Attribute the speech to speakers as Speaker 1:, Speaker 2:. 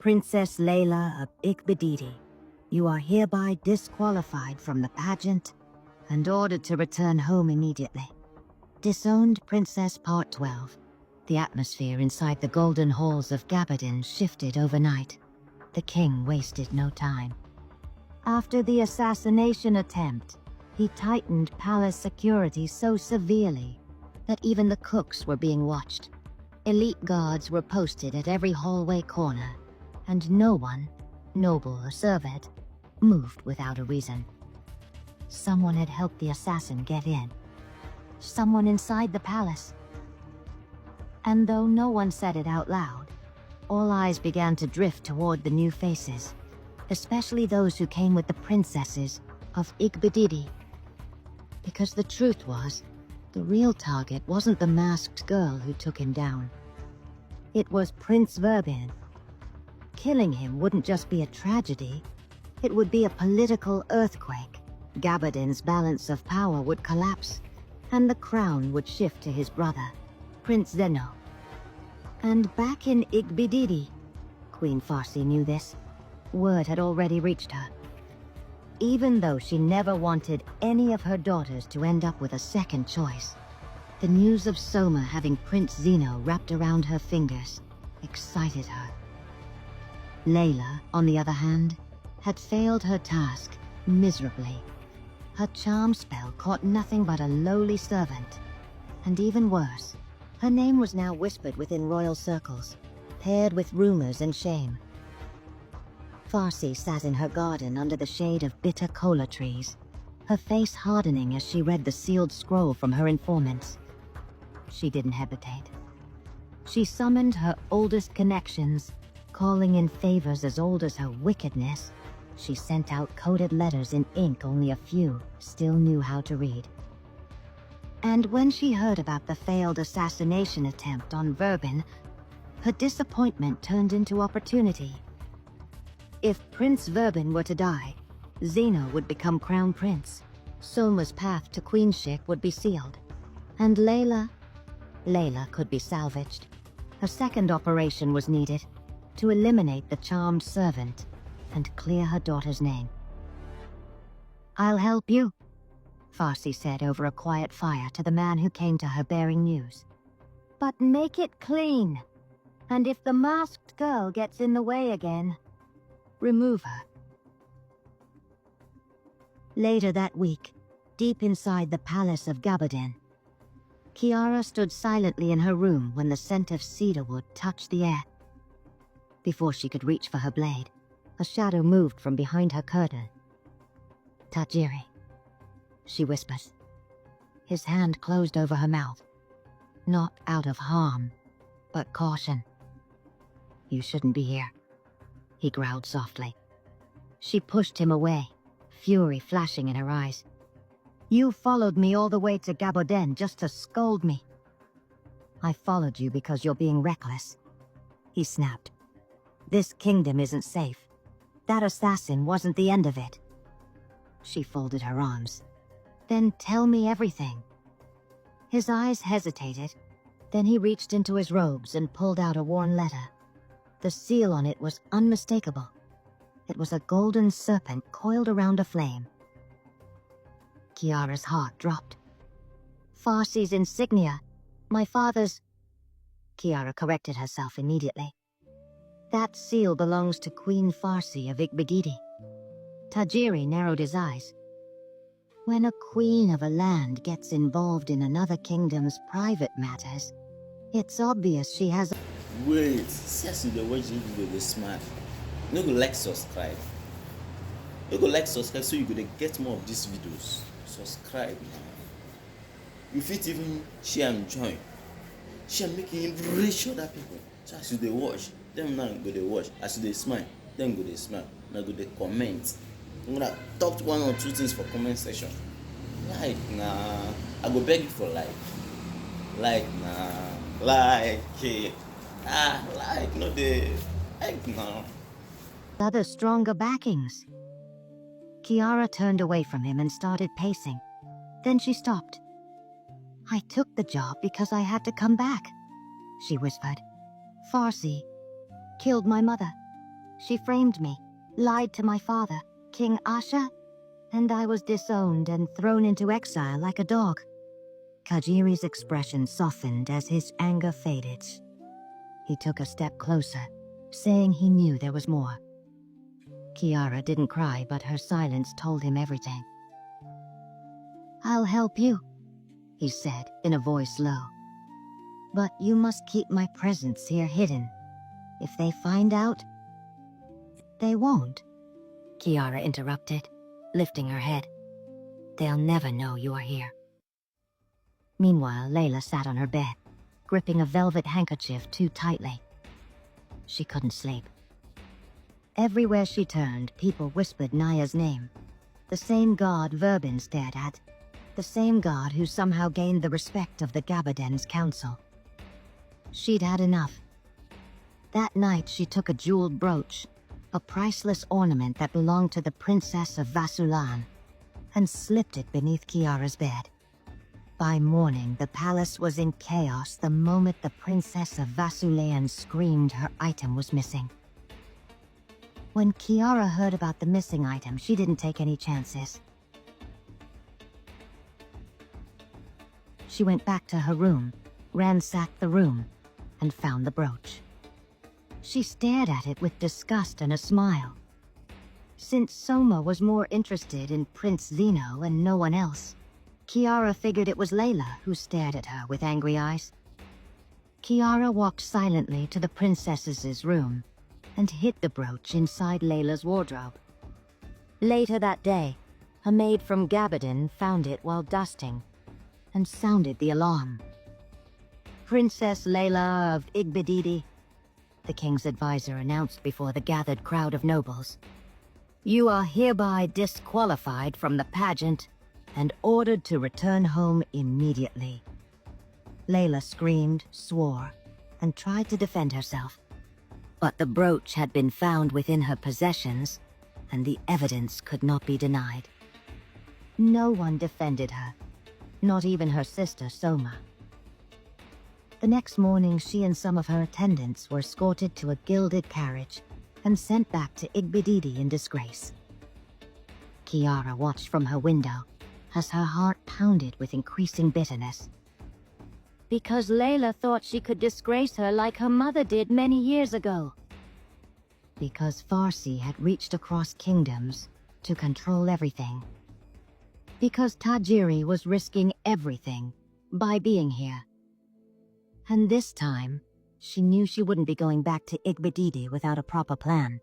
Speaker 1: Princess Layla of Igbedidi, you are hereby disqualified from the pageant and ordered to return home immediately. Disowned Princess Part 12. The atmosphere inside the golden halls of Gabardin shifted overnight. The king wasted no time. After the assassination attempt, he tightened palace security so severely that even the cooks were being watched. Elite guards were posted at every hallway corner, and no one, noble or servant, moved without a reason. Someone had helped the assassin get in. Someone inside the palace. And though no one said it out loud, all eyes began to drift toward the new faces, especially those who came with the princesses of Igbedidi. Because the truth was, the real target wasn't the masked girl who took him down. It was Prince Verbin. Killing him wouldn't just be a tragedy, it would be a political earthquake. Gabardin's balance of power would collapse, and the crown would shift to his brother, Prince Zeno. And back in Igbedidi, Queen Farsi knew this. Word had already reached her. Even though she never wanted any of her daughters to end up with a second choice, the news of Soma having Prince Zeno wrapped around her fingers excited her. Layla, on the other hand, had failed her task miserably. Her charm spell caught nothing but a lowly servant. And even worse, her name was now whispered within royal circles, paired with rumors and shame. Farsi sat in her garden under the shade of bitter cola trees, her face hardening as she read the sealed scroll from her informants. She didn't hesitate. She summoned her oldest connections, calling in favors as old as her wickedness. She sent out coded letters in ink only a few still knew how to read. And when she heard about the failed assassination attempt on Verbin, her disappointment turned into opportunity. If Prince Verbin were to die, Zeno would become crown prince. Soma's path to queenship would be sealed. And Layla could be salvaged. A second operation was needed to eliminate the charmed servant and clear her daughter's name. "I'll help you," Farsi said over a quiet fire to the man who came to her bearing news. "But make it clean. And if the masked girl gets in the way again, remove her." Later that week, deep inside the palace of Gabardin, Kiara stood silently in her room when the scent of cedarwood touched the air. Before she could reach for her blade, a shadow moved from behind her curtain. "Tajiri," she whispered. His hand closed over her mouth, not out of harm, but caution. "You shouldn't be here," he growled softly. She pushed him away, fury flashing in her eyes. "You followed me all the way to Gabardin just to scold me." "I followed you because you're being reckless," he snapped. "This kingdom isn't safe. That assassin wasn't the end of it." She folded her arms. "Then tell me everything." His eyes hesitated. Then he reached into his robes and pulled out a worn letter. The seal on it was unmistakable. It was a golden serpent coiled around a flame. Kiara's heart dropped. "Farsi's insignia. My father's..." Kiara corrected herself immediately. "That seal belongs to Queen Farsi of Igbedidi." Tajiri narrowed his eyes. When a queen of a land gets involved in another kingdom's private matters, it's obvious she has...
Speaker 2: Wait, since you dey watch this video dey smart, you no go like subscribe. You go like subscribe so you go dey get more of these videos. Subscribe now. You fit even share and join. Share make it reach other people. So as you dey watch, them now go dey watch. As you dey smile, them go dey smile. Now go dey comment. I'm gonna talk one or two things for comment section. Like nah, I go beg you for like. Like nah, like it. Like no dey like nah.
Speaker 1: other stronger backings. Kiara turned away from him and started pacing. Then she stopped. "I took the job because I had to come back," she whispered. "Farsi killed my mother. She framed me, lied to my father, King Asha, and I was disowned and thrown into exile like a dog. Kajiri's expression softened as his anger faded. He took a step closer, saying he knew there was more. Kiara didn't cry, but her silence told him everything. "I'll help you," he said in a voice low. "But you must keep my presence here hidden. If they find out..." "They won't," Kiara interrupted, lifting her head. "They'll never know you are here." Meanwhile, Layla sat on her bed, gripping a velvet handkerchief too tightly. She couldn't sleep. Everywhere she turned, people whispered Naya's name. The same god Verbin stared at. The same god who somehow gained the respect of the Gabaden's council. She'd had enough. That night she took a jeweled brooch, a priceless ornament that belonged to the Princess of Vasulan, and slipped it beneath Kiara's bed. By morning, the palace was in chaos the moment the Princess of Vasulan screamed her item was missing. When Kiara heard about the missing item, she didn't take any chances. She went back to her room, ransacked the room, and found the brooch. She stared at it with disgust and a smile. Since Soma was more interested in Prince Zeno and no one else, Kiara figured it was Layla who stared at her with angry eyes. Kiara walked silently to the princess's room and hid the brooch inside Layla's wardrobe. Later that day, a maid from Gabaden found it while dusting and sounded the alarm. "Princess Layla of Igbedidi," the king's advisor announced before the gathered crowd of nobles. "You are hereby disqualified from the pageant and ordered to return home immediately." Layla screamed, swore, and tried to defend herself. But the brooch had been found within her possessions, and the evidence could not be denied. No one defended her, not even her sister Soma. The next morning, she and some of her attendants were escorted to a gilded carriage and sent back to Igbedidi in disgrace. Kiara watched from her window as her heart pounded with increasing bitterness. Because Layla thought she could disgrace her like her mother did many years ago. Because Farsi had reached across kingdoms to control everything. Because Tajiri was risking everything by being here. And this time, she knew she wouldn't be going back to Igbedidi without a proper plan.